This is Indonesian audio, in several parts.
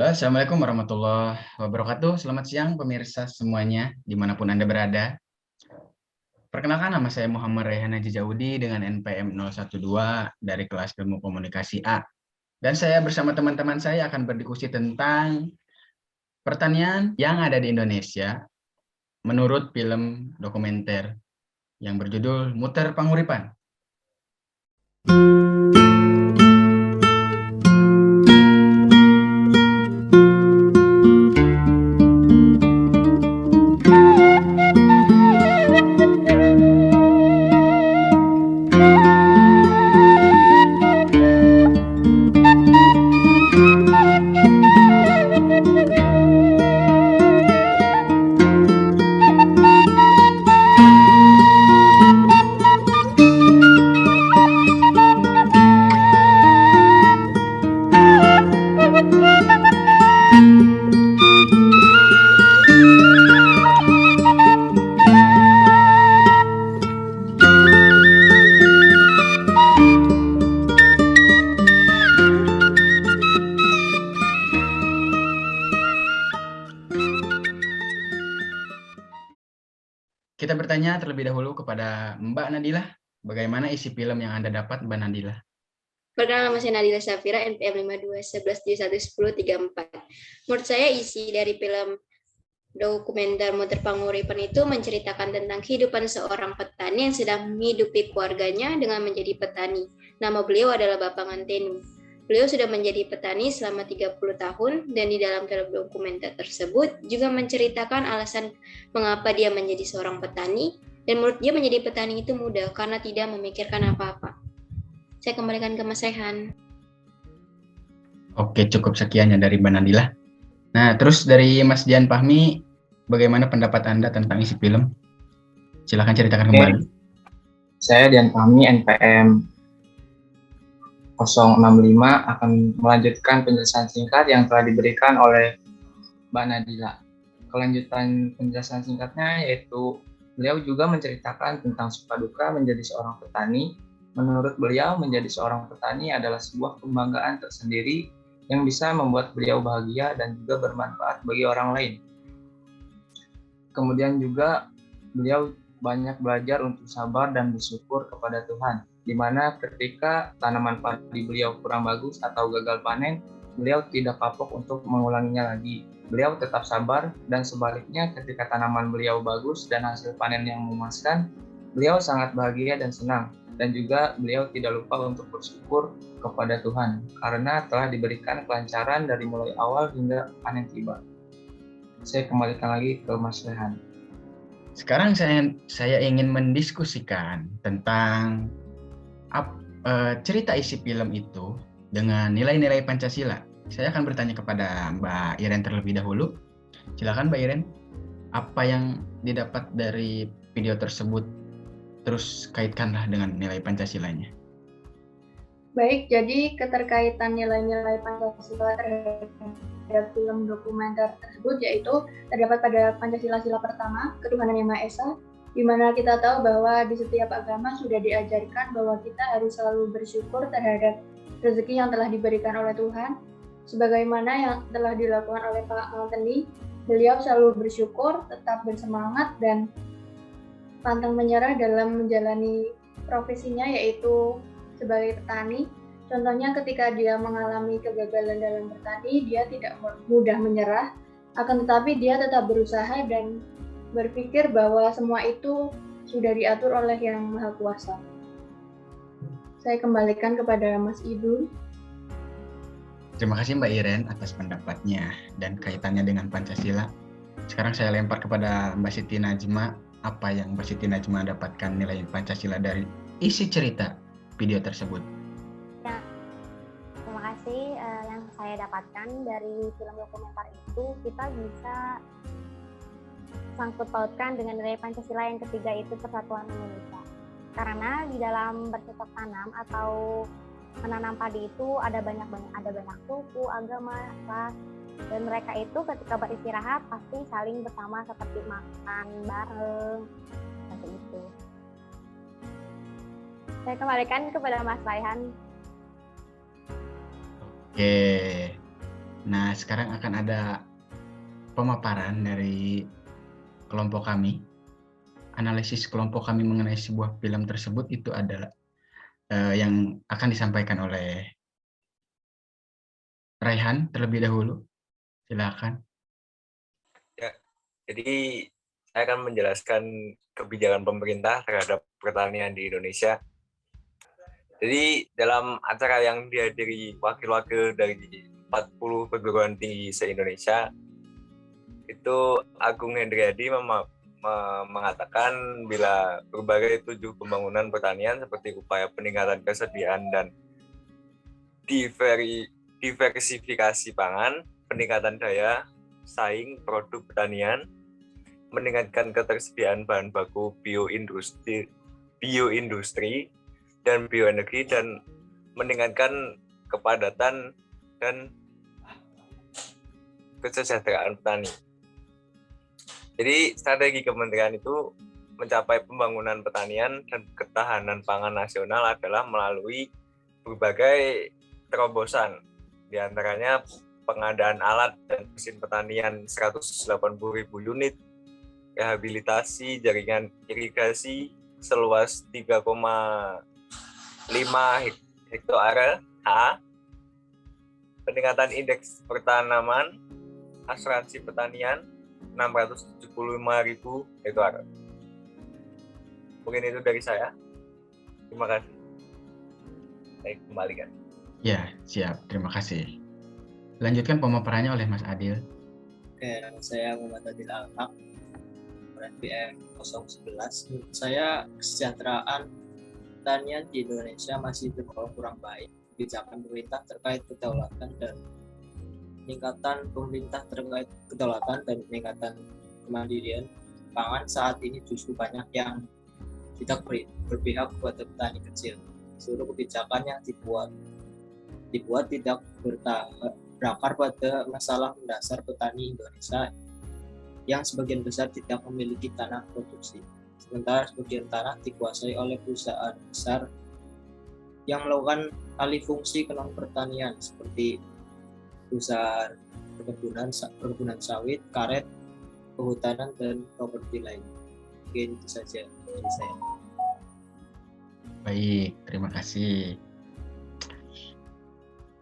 Halo, Assalamualaikum warahmatullahi wabarakatuh. Selamat siang pemirsa semuanya, dimanapun Anda berada. Perkenalkan, nama saya Muhammad Rayhan Haji Jaudi dengan NPM 012 dari kelas Ilmu Komunikasi A. Dan saya bersama teman-teman saya akan berdiskusi tentang pertanian yang ada di Indonesia menurut film dokumenter yang berjudul Muter Panguripan. Kita bertanya terlebih dahulu kepada Mbak Nadila, bagaimana isi film yang Anda dapat, Mbak Nadila? Perkenalkan, nama saya Nadila Safira, NPM 5211711034. Menurut saya isi dari film dokumenter Muter Panguripan itu menceritakan tentang kehidupan seorang petani yang sedang menghidupi keluarganya dengan menjadi petani. Nama beliau adalah Bapak Ngantenu. Beliau sudah menjadi petani selama 30 tahun dan di dalam film dokumenter tersebut juga menceritakan alasan mengapa dia menjadi seorang petani dan menurut dia menjadi petani itu mudah karena tidak memikirkan apa-apa. Saya kembalikan ke Mas Rehan. Oke, cukup sekiannya dari Mbak Nadila. Nah, terus dari Mas Dian Fahmi, bagaimana pendapat Anda tentang isi film? Silahkan ceritakan kembali. Saya Dian Fahmi, NPM 065 akan melanjutkan penjelasan singkat yang telah diberikan oleh Mbak Nadila. Kelanjutan penjelasan singkatnya yaitu beliau juga menceritakan tentang suka duka menjadi seorang petani. Menurut beliau, menjadi seorang petani adalah sebuah kebanggaan tersendiri yang bisa membuat beliau bahagia dan juga bermanfaat bagi orang lain. Kemudian juga beliau banyak belajar untuk sabar dan bersyukur kepada Tuhan, di mana ketika tanaman padi beliau kurang bagus atau gagal panen, beliau tidak kapok untuk mengulanginya lagi. Beliau tetap sabar, dan sebaliknya ketika tanaman beliau bagus dan hasil panen yang memuaskan, beliau sangat bahagia dan senang. Dan juga beliau tidak lupa untuk bersyukur kepada Tuhan, karena telah diberikan kelancaran dari mulai awal hingga panen tiba. Saya kembalikan lagi ke Mas Rehan. Sekarang saya ingin mendiskusikan tentang cerita isi film itu dengan nilai-nilai Pancasila. Saya akan bertanya kepada Mbak Iren terlebih dahulu. Silakan Mbak Iren, apa yang didapat dari video tersebut, terus kaitkanlah dengan nilai Pancasilanya. Baik, jadi keterkaitan nilai-nilai Pancasila terhadap film dokumenter tersebut yaitu terdapat pada Pancasila sila pertama, ketuhanan yang Maha Esa, di mana kita tahu bahwa di setiap agama sudah diajarkan bahwa kita harus selalu bersyukur terhadap rezeki yang telah diberikan oleh Tuhan. Sebagaimana yang telah dilakukan oleh Pak Nganteni, beliau selalu bersyukur, tetap bersemangat, dan pantang menyerah dalam menjalani profesinya yaitu sebagai petani. Contohnya ketika dia mengalami kegagalan dalam bertani, dia tidak mudah menyerah, akan tetapi dia tetap berusaha dan berpikir bahwa semua itu sudah diatur oleh Yang Maha Kuasa. Saya kembalikan kepada Mas Idul. Terima kasih Mbak Iren atas pendapatnya dan kaitannya dengan Pancasila. Sekarang saya lempar kepada Mbak Siti Najma. Apa yang Mbak Siti Najma dapatkan nilai Pancasila dari isi cerita video tersebut? Ya, terima kasih. Yang saya dapatkan dari film dokumenter itu, kita bisa sangkut pautkan dengan nilai Pancasila yang ketiga, itu Persatuan Indonesia. Karena di dalam bercocok tanam atau menanam padi itu ada banyak suku, agama, ras, dan mereka itu ketika beristirahat pasti saling bersama seperti makan bareng, seperti itu. Saya kembalikan kepada Mas Rayhan. Oke. Nah, sekarang akan ada pemaparan dari kelompok kami. Analisis kelompok kami mengenai sebuah film tersebut itu adalah yang akan disampaikan oleh Raihan terlebih dahulu. Silakan. Ya, jadi saya akan menjelaskan kebijakan pemerintah terhadap pertanian di Indonesia. Jadi dalam acara yang dihadiri wakil-wakil dari 40 perguruan tinggi se-Indonesia, itu Agung Hendriadi mengatakan bila berbagai 7 pembangunan pertanian seperti upaya peningkatan kesediaan dan diversifikasi pangan, peningkatan daya saing produk pertanian, meningkatkan ketersediaan bahan baku bioindustri dan bioenergi, dan meningkatkan kepadatan dan kesejahteraan petani. Jadi strategi kementerian itu mencapai pembangunan pertanian dan ketahanan pangan nasional adalah melalui berbagai terobosan, diantaranya pengadaan alat dan mesin pertanian 180.000 unit, rehabilitasi jaringan irigasi seluas 3,5 hektare ha, peningkatan indeks pertanaman, asuransi pertanian 675.000 hektare. Mungkin itu dari saya. Terima kasih. Saya kembalikan. Ya, siap. Terima kasih. Lanjutkan pemaparannya oleh Mas Adil. Oke, saya Muhammad Adil Al-Haq, NPM 011. Menurut saya kesejahteraan pertanian di Indonesia masih tergolong kurang baik. Kebijakan pemerintah terkait kedaulatan dan peningkatan kemandirian pangan saat ini justru banyak yang tidak berpihak kepada petani kecil. Seluruh kebijakan yang dibuat tidak berakar pada masalah mendasar petani Indonesia yang sebagian besar tidak memiliki tanah produksi. Sementara sebagian tanah dikuasai oleh perusahaan besar yang melakukan alih fungsi ke non pertanian seperti perusahaan perkebunan sawit, karet, kehutanan, dan properti lain. Mungkin itu saja dari saya. Baik, terima kasih.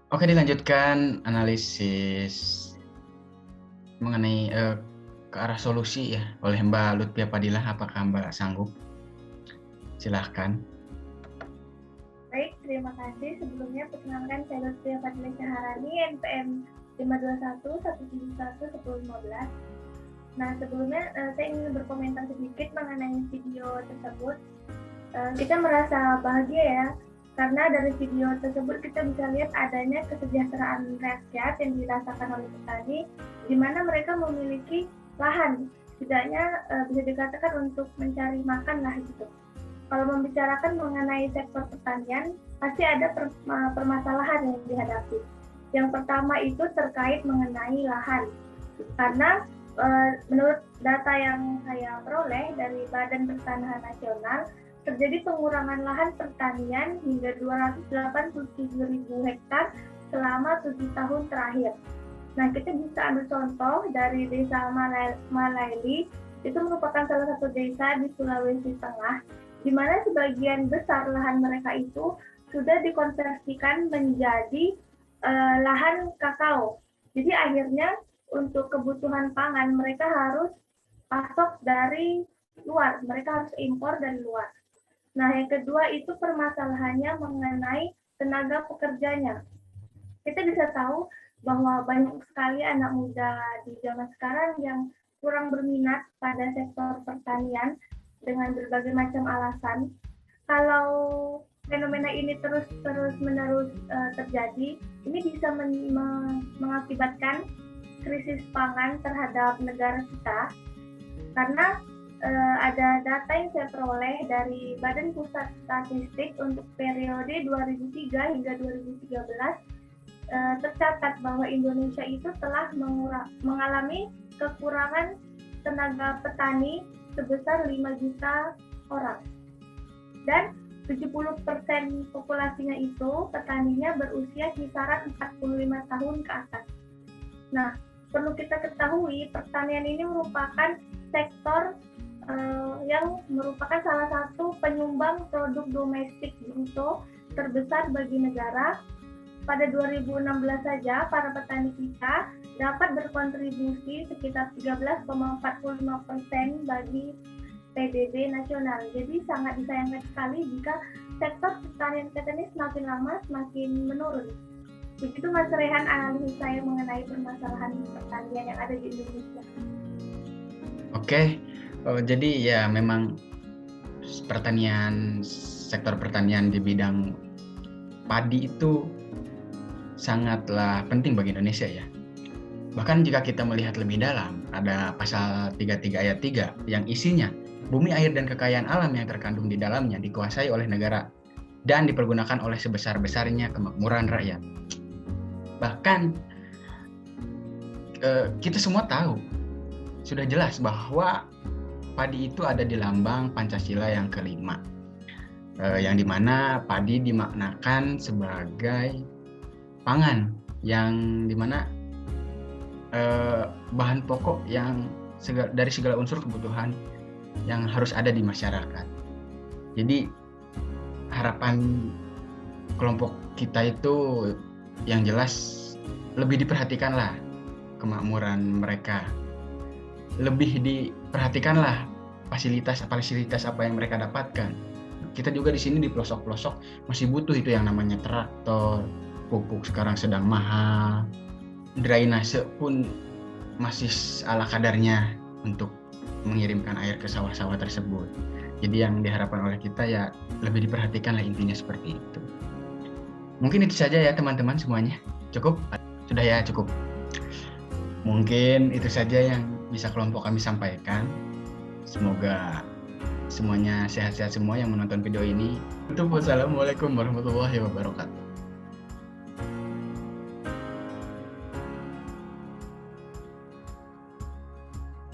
Oke, dilanjutkan analisis mengenai ke arah solusi ya oleh Mbak Lutfia Fadilah. Apakah Mbak sanggup? Silahkan. Baik, terima kasih. Sebelumnya perkenalkan saya Lutfia Fadilah Syaharani, NPM 521-171-1015. Nah, sebelumnya saya ingin berkomentar sedikit mengenai video tersebut. Kita merasa bahagia ya, karena dari video tersebut kita bisa lihat adanya kesejahteraan rakyat yang dirasakan oleh petani, di mana mereka memiliki lahan, setidaknya bisa dikatakan untuk mencari makan lah gitu. Kalau membicarakan mengenai sektor pertanian, pasti ada permasalahan yang dihadapi. Yang pertama itu terkait mengenai lahan, karena menurut data yang saya peroleh dari Badan Pertanahan Nasional, terjadi pengurangan lahan pertanian hingga 287.000 hektar selama 7 tahun terakhir. Nah, kita bisa ambil contoh dari desa Malaili, itu merupakan salah satu desa di Sulawesi Tengah, di mana sebagian besar lahan mereka itu sudah dikonversikan menjadi lahan kakao. Jadi akhirnya untuk kebutuhan pangan mereka harus pasok dari luar, mereka harus impor dari luar. Nah, yang kedua itu permasalahannya mengenai tenaga pekerjanya. Kita bisa tahu bahwa banyak sekali anak muda di zaman sekarang yang kurang berminat pada sektor pertanian dengan berbagai macam alasan. Kalau fenomena ini terus-menerus terjadi, ini bisa mengakibatkan krisis pangan terhadap negara kita, karena ada data yang saya peroleh dari Badan Pusat Statistik untuk periode 2003 hingga 2013, tercatat bahwa Indonesia itu telah mengalami kekurangan tenaga petani sebesar 5 juta orang. Dan 70% populasinya itu petaninya berusia kisaran 45 tahun ke atas. Nah, perlu kita ketahui pertanian ini merupakan sektor yang merupakan salah satu penyumbang produk domestik bruto terbesar bagi negara. Pada 2016 saja, para petani kita dapat berkontribusi sekitar 13,45% bagi PDB nasional. Jadi sangat disayangkan sekali jika sektor pertanian kita ini semakin lama semakin menurun. Begitu Mas Rehan analisis saya mengenai permasalahan pertanian yang ada di Indonesia. Oke, jadi ya memang sektor pertanian di bidang padi itu sangatlah penting bagi Indonesia ya. Bahkan jika kita melihat lebih dalam, ada pasal 33 ayat 3 yang isinya bumi, air, dan kekayaan alam yang terkandung di dalamnya dikuasai oleh negara dan dipergunakan oleh sebesar-besarnya kemakmuran rakyat. Bahkan kita semua tahu, sudah jelas bahwa padi itu ada di lambang Pancasila yang kelima, yang dimana padi dimaknakan sebagai pangan, yang dimana bahan pokok yang dari segala unsur kebutuhan yang harus ada di masyarakat. Jadi harapan kelompok kita itu yang jelas lebih diperhatikanlah kemakmuran mereka, lebih diperhatikanlah fasilitas apa yang mereka dapatkan. Kita juga di sini di pelosok-pelosok masih butuh itu yang namanya traktor, pupuk sekarang sedang mahal, drainase pun masih ala kadarnya untuk mengirimkan air ke sawah-sawah tersebut. Jadi yang diharapkan oleh kita ya lebih diperhatikan lah, intinya seperti itu. Mungkin itu saja ya teman-teman semuanya. Cukup? Sudah ya, cukup. Mungkin itu saja yang bisa kelompok kami sampaikan. Semoga semuanya sehat-sehat semua yang menonton video ini. Wassalamualaikum warahmatullahi wabarakatuh.